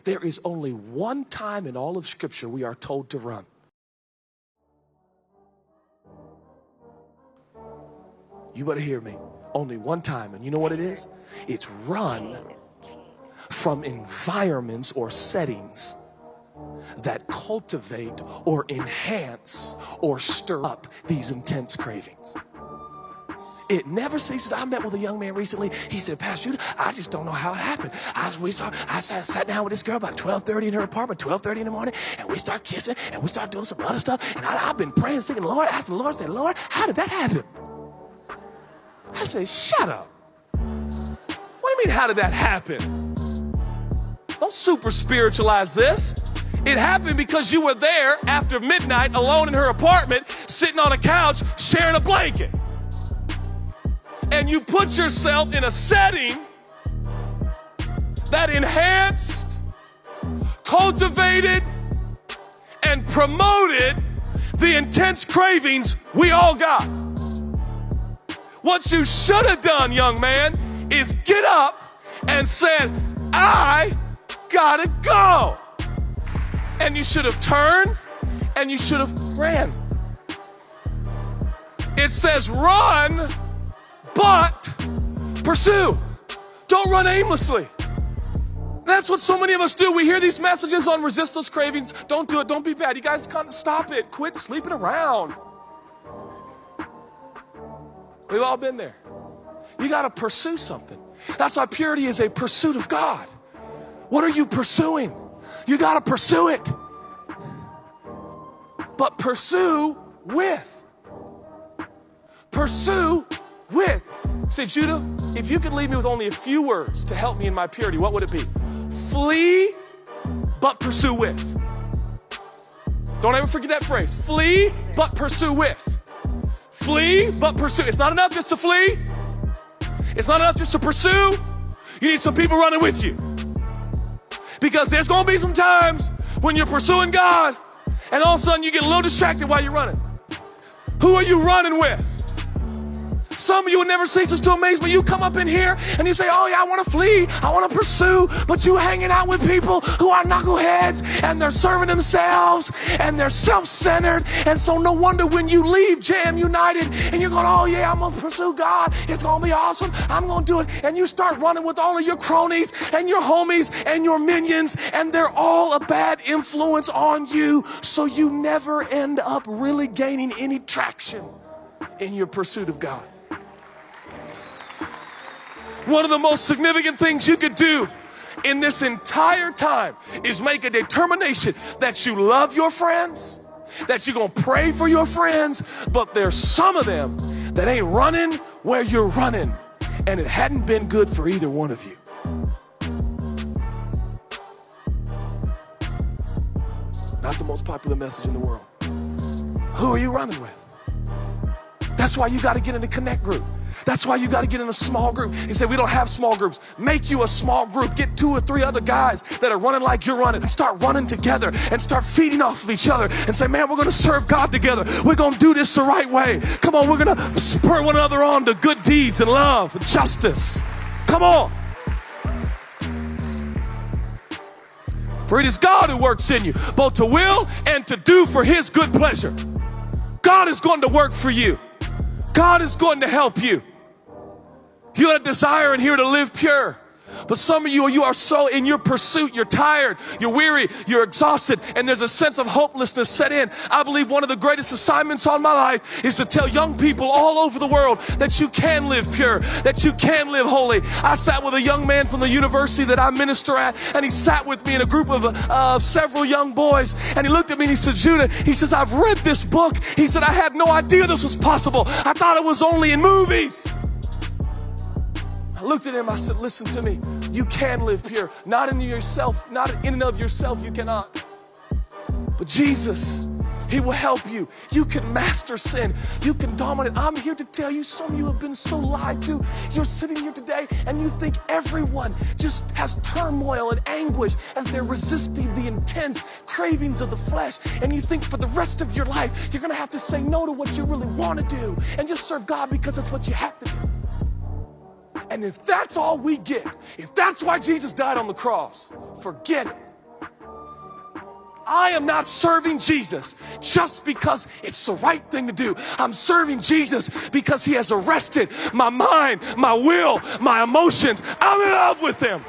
There is only one time in all of Scripture we are told to run. You better hear me. Only one time. And you know what it is? It's run from environments or settings that cultivate or enhance or stir up these intense cravings. It never ceases. I met with a young man recently. He said, Pastor Judah, I just don't know how it happened. I sat down with this girl about 12:30 in her apartment, 12:30 in the morning, and we start kissing, and we start doing some other stuff. And I've been praying, singing, Lord, asking the Lord, saying, Lord, how did that happen? I said, shut up. What do you mean, how did that happen? Don't super spiritualize this. It happened because you were there after midnight alone in her apartment, sitting on a couch, sharing a blanket. And you put yourself in a setting that enhanced, cultivated, and promoted the intense cravings we all got. What you should have done, young man, is get up and said, I gotta go. And you should have turned and you should have ran. It says run, but pursue. Don't run aimlessly. That's what so many of us do. We hear these messages on resistless cravings. Don't do it. Don't be bad. You guys can't stop it. Quit sleeping around. We've all been there. You got to pursue something. That's why purity is a pursuit of God. What are you pursuing? You got to pursue it. But pursue with. Pursue with. Say, Judah, if you could leave me with only a few words to help me in my purity, what would it be? Flee, but pursue with. Don't ever forget that phrase. Flee, but pursue with. Flee, but pursue. It's not enough just to flee. It's not enough just to pursue. You need some people running with you. Because there's going to be some times when you're pursuing God and all of a sudden you get a little distracted while you're running. Who are you running with? Some of you would never cease to amaze me. You come up in here and you say, oh yeah, I want to flee, I want to pursue, but you hanging out with people who are knuckleheads and they're serving themselves and they're self-centered. And so no wonder when you leave Jam United and you're going, oh yeah, I'm going to pursue God. It's going to be awesome. I'm going to do it. And you start running with all of your cronies and your homies and your minions, and they're all a bad influence on you. So you never end up really gaining any traction in your pursuit of God. One of the most significant things you could do in this entire time is make a determination that you love your friends, that you're going to pray for your friends, but there's some of them that ain't running where you're running, and it hadn't been good for either one of you. Not the most popular message in the world. Who are you running with? That's why you got to get in the connect group. That's why you got to get in a small group. He said, we don't have small groups. Make you a small group. Get 2 or 3 other guys that are running like you're running and start running together and start feeding off of each other and say, man, we're going to serve God together. We're going to do this the right way. Come on, we're going to spur one another on to good deeds and love and justice. Come on. For it is God who works in you, both to will and to do for his good pleasure. God is going to work for you. God is going to help you. You got a desire in here to live pure. But some of you are so in your pursuit, you're tired, you're weary, you're exhausted, and there's a sense of hopelessness set in. I believe one of the greatest assignments on my life is to tell young people all over the world that you can live pure, that you can live holy. I sat with a young man from the university that I minister at, and he sat with me in a group of several young boys, and he looked at me and he said, Judah, he says, I've read this book. He said, I had no idea this was possible. I thought it was only in movies. I looked at him, I said, listen to me. You can live pure. Not in yourself, not in and of yourself, you cannot. But Jesus, he will help you. You can master sin. You can dominate. I'm here to tell you, some of you have been so lied to. You're sitting here today and you think everyone just has turmoil and anguish as they're resisting the intense cravings of the flesh. And you think for the rest of your life, you're going to have to say no to what you really want to do and just serve God because that's what you have to do. And if that's all we get, if that's why Jesus died on the cross, forget it. I am not serving Jesus just because it's the right thing to do. I'm serving Jesus because he has arrested my mind, my will, my emotions. I'm in love with him.